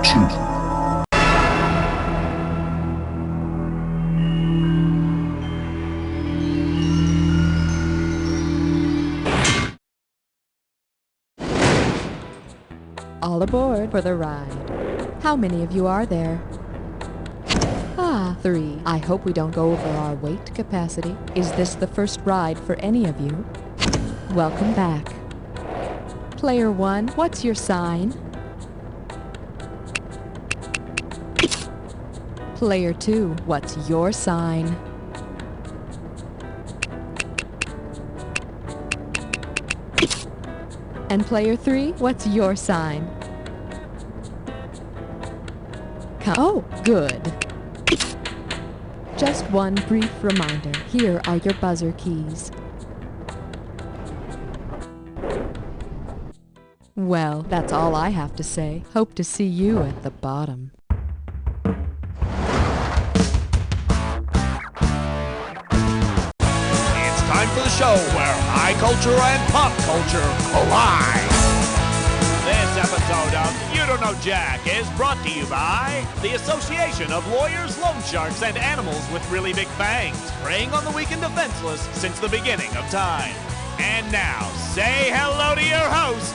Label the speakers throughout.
Speaker 1: 2.
Speaker 2: All aboard for the ride. How many of you are there? 3. I hope we don't go over our weight capacity. Is this the first ride for any of you? Welcome back. Player 1, what's your sign? Player 2, what's your sign? And Player 3, what's your sign? Oh, good. Just one brief reminder. Here are your buzzer keys. Well, that's all I have to say. Hope to see you at the bottom.
Speaker 3: It's time for the show where high culture and pop culture collide. This episode of You Don't Know Jack is brought to you by the Association of Lawyers, Loan Sharks, and Animals with Really Big Fangs, preying on the weak and defenseless since the beginning of time. And now, say hello to your host,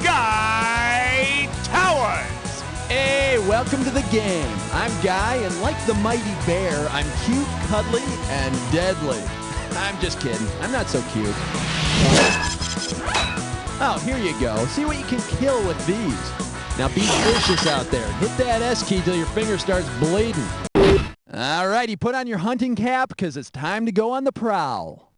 Speaker 3: Guy Towers.
Speaker 4: Hey, welcome to the game. I'm Guy, and like the mighty bear, I'm cute, cuddly, and deadly. I'm just kidding. I'm not so cute. Oh, here you go. See what you can kill with these. Now be vicious out there. Hit that S key till your finger starts bleeding. All righty, put on your hunting cap, because it's time to go on the prowl.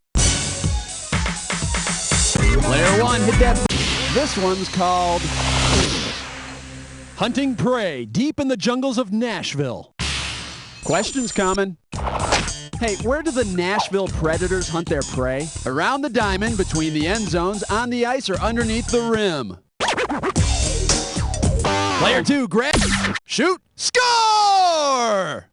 Speaker 4: Player 1, hit that. This one's called Hunting Prey Deep in the Jungles of Nashville. Questions coming. Hey, where do the Nashville Predators hunt their prey? Around the diamond, between the end zones, on the ice, or underneath the rim? Player 2, grab, shoot, score!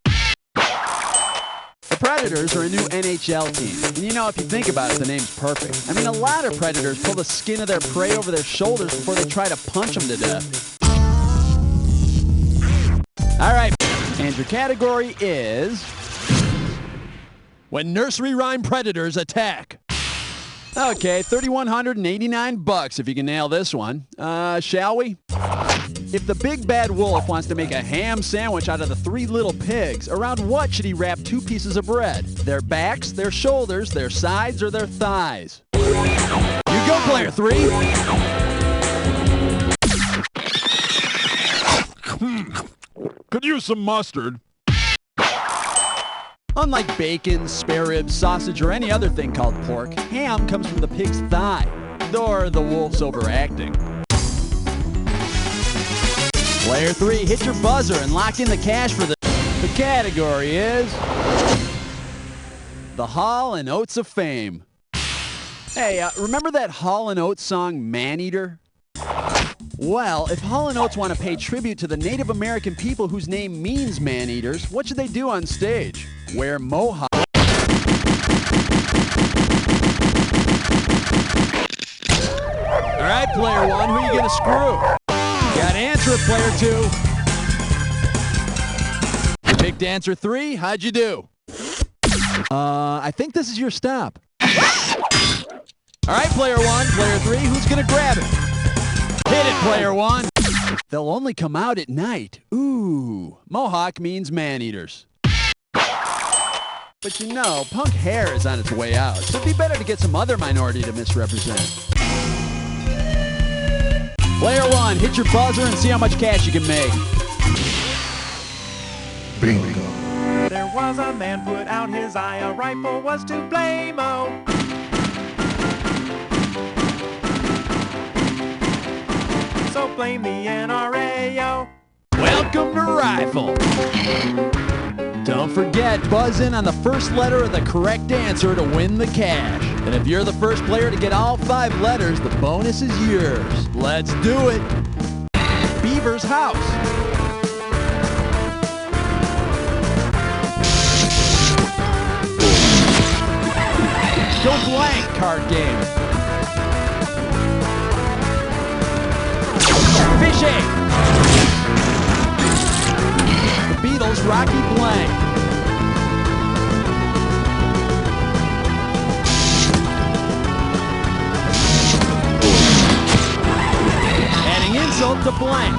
Speaker 4: The Predators are a new NHL team. And you know, if you think about it, the name's perfect. I mean, a lot of predators pull the skin of their prey over their shoulders before they try to punch them to death. All right, and your category is When Nursery Rhyme Predators Attack. Okay, $3,189 if you can nail this one. Shall we? If the big bad wolf wants to make a ham sandwich out of the 3 little pigs, around what should he wrap 2 pieces of bread? Their backs, their shoulders, their sides, or their thighs? You go, Player 3.
Speaker 5: Could use some mustard.
Speaker 4: Unlike bacon, spare ribs, sausage, or any other thing called pork, ham comes from the pig's thigh, or the wolf's overacting. Player 3, hit your buzzer and lock in the cash for the category is the Hall & Oates of Fame. Hey, remember that Hall & Oates song, Man-Eater? Well, if Hall & Oates want to pay tribute to the Native American people whose name means man-eaters, what should they do on stage? Wear mohawk. All right, Player 1, who are you going to screw? You got to answer it, Player 2. You picked answer 3. How'd you do? I think this is your stop. All right, Player 1, Player 3, who's going to grab it? Hit it, Player 1. They'll only come out at night. Ooh, mohawk means man-eaters. But you know, punk hair is on its way out, so it'd be better to get some other minority to misrepresent. Player 1, hit your buzzer and see how much cash you can make.
Speaker 1: Bingo.
Speaker 6: There was a man put out his eye, a rifle was to blame-o. So blame the NRA-o.
Speaker 4: Welcome to Rifle. Don't forget, buzz in on the first letter of the correct answer to win the cash. And if you're the first player to get all 5 letters, the bonus is yours. Let's do it. Beaver's house. Go blank card game. Fish egg. Rocky Blank. Adding insult to blank.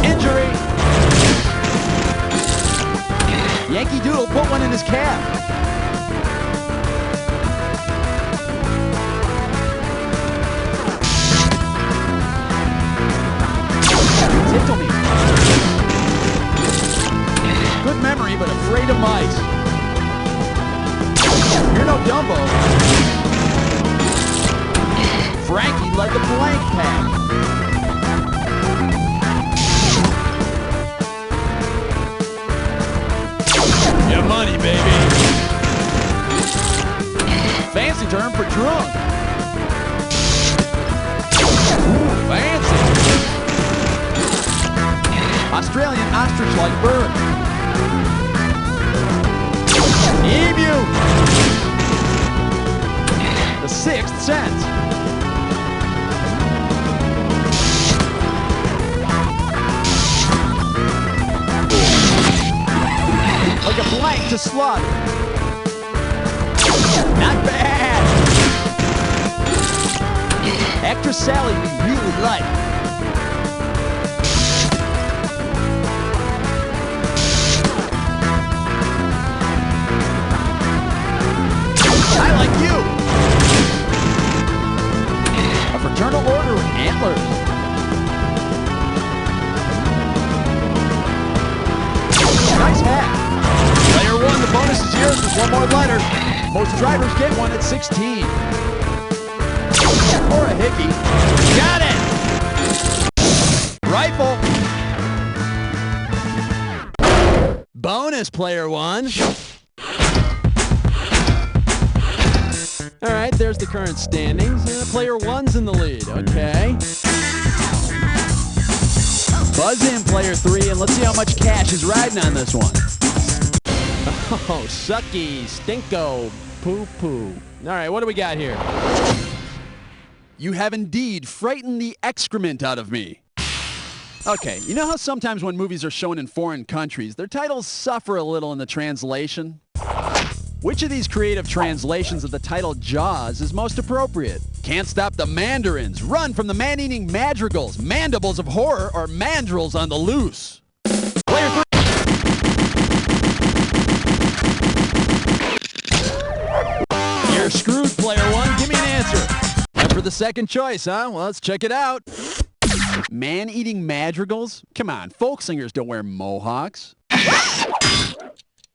Speaker 4: Injury. Yankee Doodle put one in his cap. Tickle me. Good memory, but afraid of mice. You're no Dumbo. Frankie led the blank pack. Your money, baby. Fancy term for drunk. Ooh, fancy. Australian ostrich-like bird. Emu. The Sixth Sense. Like a blank to slaughter. Not bad. Actress Sally we really like. I like you. A fraternal order with antlers. Nice hat. Player one, the bonus is yours with one more letter. Most drivers get one at 16. Or a hickey. Got it. Rifle. Bonus, player one. All right, there's the current standings. Player one's in the lead. Okay. Buzz in, player three, and let's see how much cash is riding on this one. Oh, sucky, stinko, poo-poo. All right, what do we got here? You have indeed frightened the excrement out of me. Okay, you know how sometimes when movies are shown in foreign countries, their titles suffer a little in the translation? Which of these creative translations of the title Jaws is most appropriate? Can't Stop the Mandarins, Run from the Man-Eating Madrigals, Mandibles of Horror, or Mandrills on the Loose? Player three. You're screwed, player one. Give me an answer. And for the second choice, huh? Well, let's check it out. Man-Eating Madrigals? Come on, folk singers don't wear mohawks.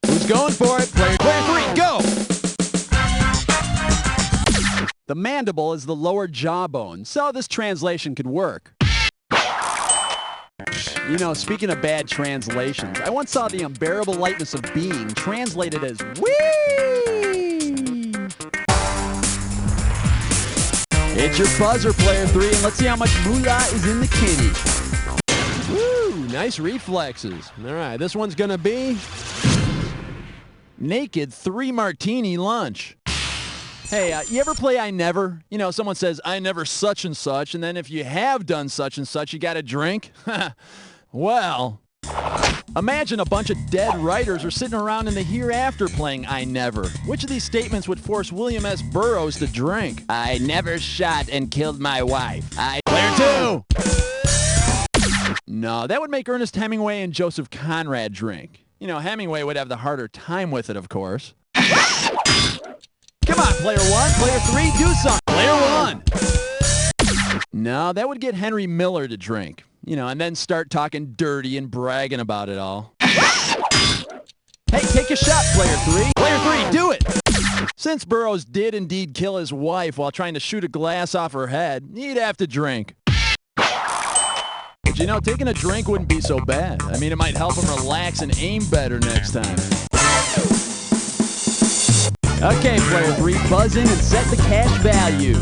Speaker 4: Who's going for it? Player three, go! The mandible is the lower jawbone, so this translation could work. You know, speaking of bad translations, I once saw The Unbearable Lightness of Being translated as whee! It's your buzzer, player three, and let's see how much moolah is in the kitty. Woo, nice reflexes. All right, this one's gonna be naked 3-martini lunch. Hey, you ever play I Never? You know, someone says, I never such and such, and then if you have done such and such, you got a drink? Well, imagine a bunch of dead writers are sitting around in the hereafter playing I Never. Which of these statements would force William S. Burroughs to drink? I never shot and killed my wife. Player two! No, that would make Ernest Hemingway and Joseph Conrad drink. You know, Hemingway would have the harder time with it, of course. Come on, player one. Player three, do something. Player one. No, that would get Henry Miller to drink. You know, and then start talking dirty and bragging about it all. Hey, take a shot, player three. Player three, do it. Since Burroughs did indeed kill his wife while trying to shoot a glass off her head, he'd have to drink. But you know, taking a drink wouldn't be so bad. I mean, it might help him relax and aim better next time. Okay, player three, buzz in and set the cash value.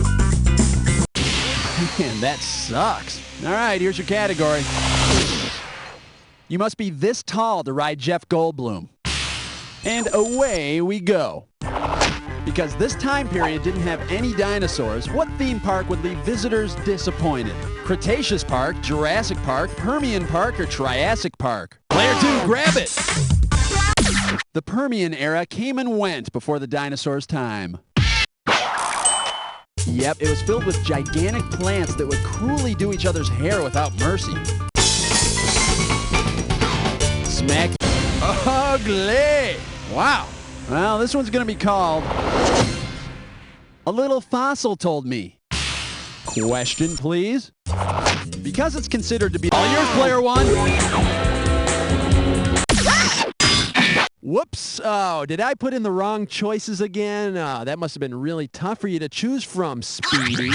Speaker 4: Man, that sucks. All right, here's your category. You must be this tall to ride Jeff Goldblum. And away we go. Because this time period didn't have any dinosaurs, what theme park would leave visitors disappointed? Cretaceous Park, Jurassic Park, Permian Park, or Triassic Park? Player 2, grab it! The Permian era came and went before the dinosaurs' time. Yep, it was filled with gigantic plants that would cruelly do each other's hair without mercy. Smack. Ugly! Wow. Well, this one's going to be called A Little Fossil Told Me. Question, please. Because it's considered to be all yours, player 1. Whoops. Oh, did I put in the wrong choices again? That must have been really tough for you to choose from, Speedy.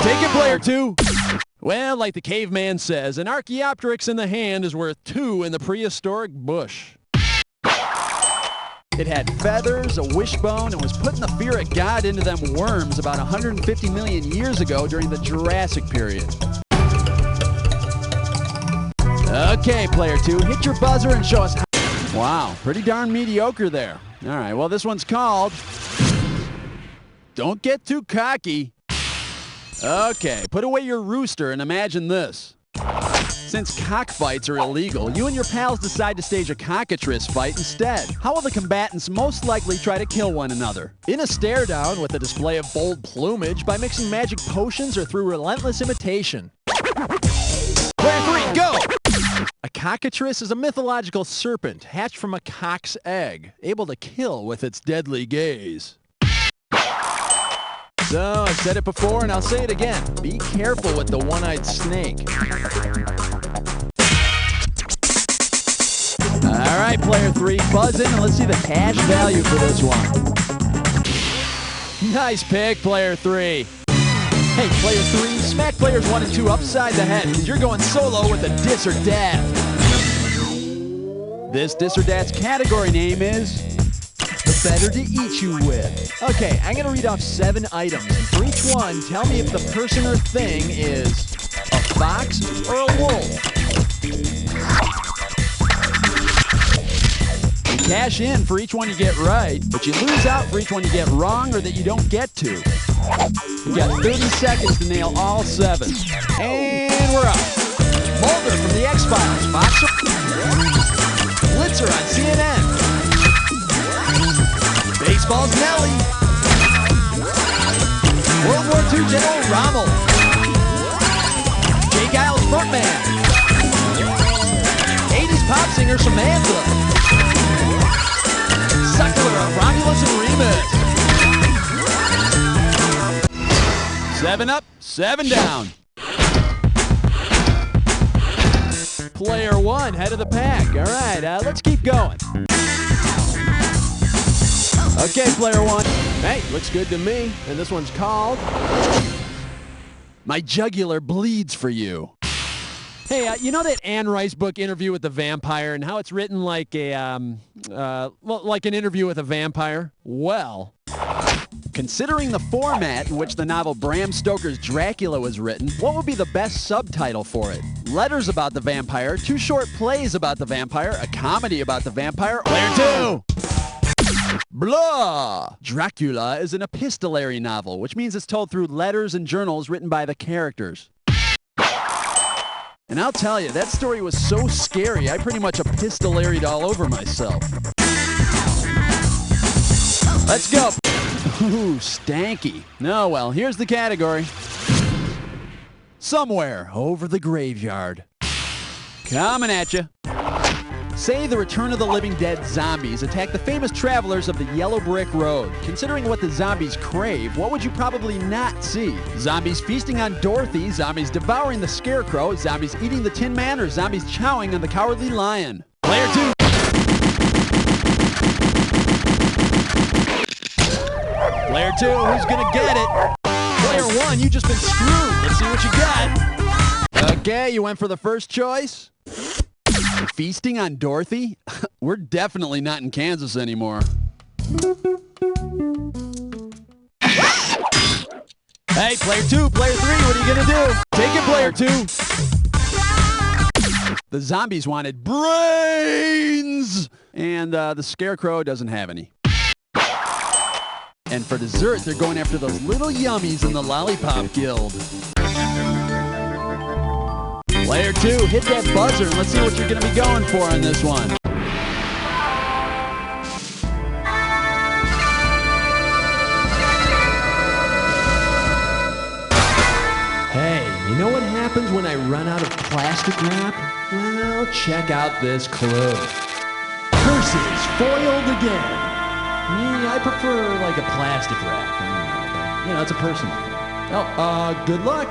Speaker 4: Take it, player 2. Well, like the caveman says, an Archaeopteryx in the hand is worth 2 in the prehistoric bush. It had feathers, a wishbone, and was putting the fear of God into them worms about 150 million years ago during the Jurassic period. Okay, player 2, hit your buzzer and show us how. Wow, pretty darn mediocre there. All right, well, this one's called Don't Get Too Cocky. Okay, put away your rooster and imagine this. Since cockfights are illegal, you and your pals decide to stage a cockatrice fight instead. How will the combatants most likely try to kill one another? In a stare down with a display of bold plumage, by mixing magic potions, or through relentless imitation? Player 3, go! A cockatrice is a mythological serpent hatched from a cock's egg, able to kill with its deadly gaze. So, I've said it before and I'll say it again. Be careful with the one-eyed snake. All right, player 3, buzz in and let's see the cash value for this one. Nice pick, player 3. Hey, player 3, smack players 1 and 2 upside the head because you're going solo with a Dis or Dat. This Dis or Dat's category name is The Better to Eat You With. Okay, I'm going to read off 7 items, and for each one, tell me if the person or thing is a fox or a wolf. You cash in for each one you get right, but you lose out for each one you get wrong or that you don't get to. You got 30 seconds to nail all 7. And we're up. Mulder from the X-Files, Fox or Blitzer on CNN. Baseball's Nelly. World War II General Rommel. Jake Giles frontman. 80s pop singer Samantha. Suckler of Romulus and Remus. 7 up, 7 down. Player 1, head of the pack. All right, let's keep going. Okay, player 1. Hey, looks good to me. And this one's called My Jugular Bleeds for You. Hey, you know that Anne Rice book, Interview with the Vampire, and how it's written like a, like an interview with a vampire? Well, considering the format in which the novel Bram Stoker's Dracula was written, what would be the best subtitle for it? Letters about the vampire, 2 short plays about the vampire, a comedy about the vampire, player 2. Blah! Dracula is an epistolary novel, which means it's told through letters and journals written by the characters. And I'll tell you, that story was so scary, I pretty much epistolaried all over myself. Let's go. Ooh, stanky. No, well, here's the category. Somewhere over the graveyard. Coming at you. Say the Return of the Living Dead zombies attack the famous travelers of the Yellow Brick Road. Considering what the zombies crave, what would you probably not see? Zombies feasting on Dorothy, zombies devouring the Scarecrow, zombies eating the Tin Man, or zombies chowing on the Cowardly Lion? Player 2. Player 2, who's gonna get it? Player 1, you just been screwed. Let's see what you got. Okay, you went for the first choice. Feasting on Dorothy? We're definitely not in Kansas anymore. Hey, player 2, player 3, what are you gonna do? Take it, player 2. The zombies wanted brains. And the Scarecrow doesn't have any. And for dessert, they're going after those little yummies in the Lollipop Guild. Player 2, hit that buzzer and let's see what you're going to be going for on this one.
Speaker 1: Hey, you know what happens when I run out of plastic wrap? Well, check out this clue. Curses foiled again. Me, I prefer like a plastic wrap. You know, it's a personal thing. Oh, good luck.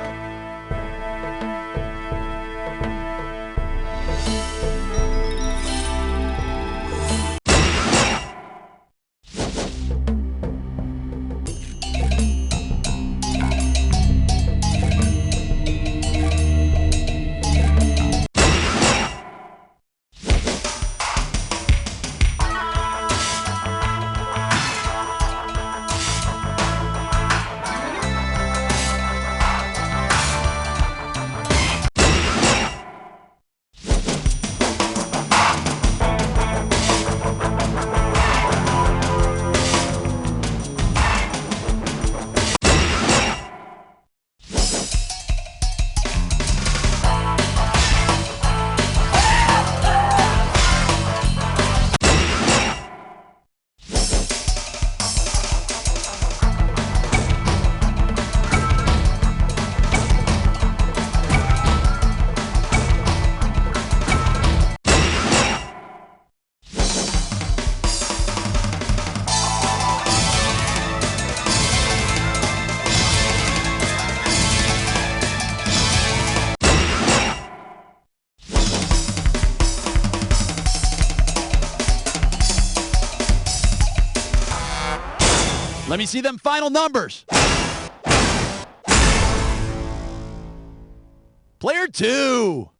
Speaker 4: Let me see them final numbers. Player 2.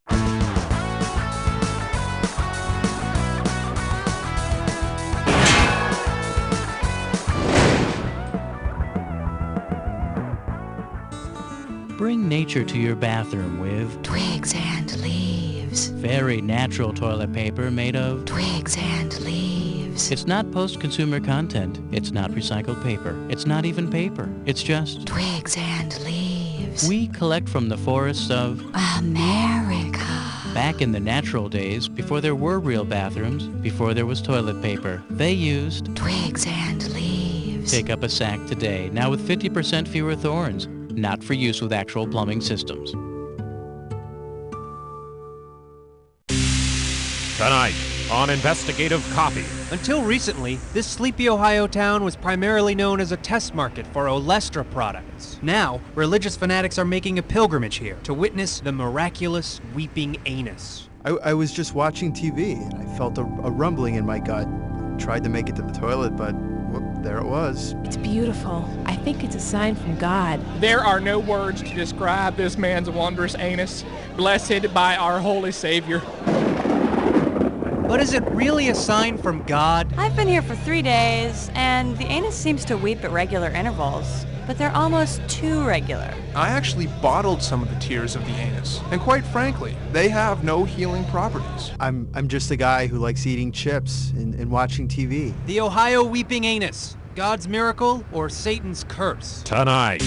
Speaker 7: Bring nature to your bathroom with
Speaker 8: twigs and leaves.
Speaker 7: very natural toilet paper made of
Speaker 8: Twigs and leaves.
Speaker 7: It's not post-consumer content. It's not recycled paper. It's not even paper. It's just
Speaker 8: Twigs and leaves.
Speaker 7: we collect from the forests of
Speaker 8: America.
Speaker 7: back in the natural days, before there were real bathrooms, before there was toilet paper. They used
Speaker 8: Twigs and leaves.
Speaker 7: pick up a sack today, now with 50% fewer thorns, not for use with actual plumbing systems.
Speaker 3: Tonight on Investigative Copy.
Speaker 9: Until recently, this sleepy Ohio town was primarily known as a test market for Olestra products. Now, religious fanatics are making a pilgrimage here to witness the miraculous weeping anus.
Speaker 10: I was just watching TV and I felt a rumbling in my gut. Tried to make it to the toilet, but whoop, there it was.
Speaker 11: It's beautiful. I think it's a sign from God.
Speaker 12: There are no words to describe this man's wondrous anus, blessed by our holy Savior.
Speaker 9: But is it really a sign from God?
Speaker 13: I've been here for 3 days, and the anus seems to weep at regular intervals, but they're almost too regular.
Speaker 14: I actually bottled some of the tears of the anus, and quite frankly, they have no healing properties.
Speaker 10: I'm just a guy who likes eating chips and watching TV.
Speaker 9: The Ohio weeping anus. God's miracle or Satan's curse?
Speaker 3: Tonight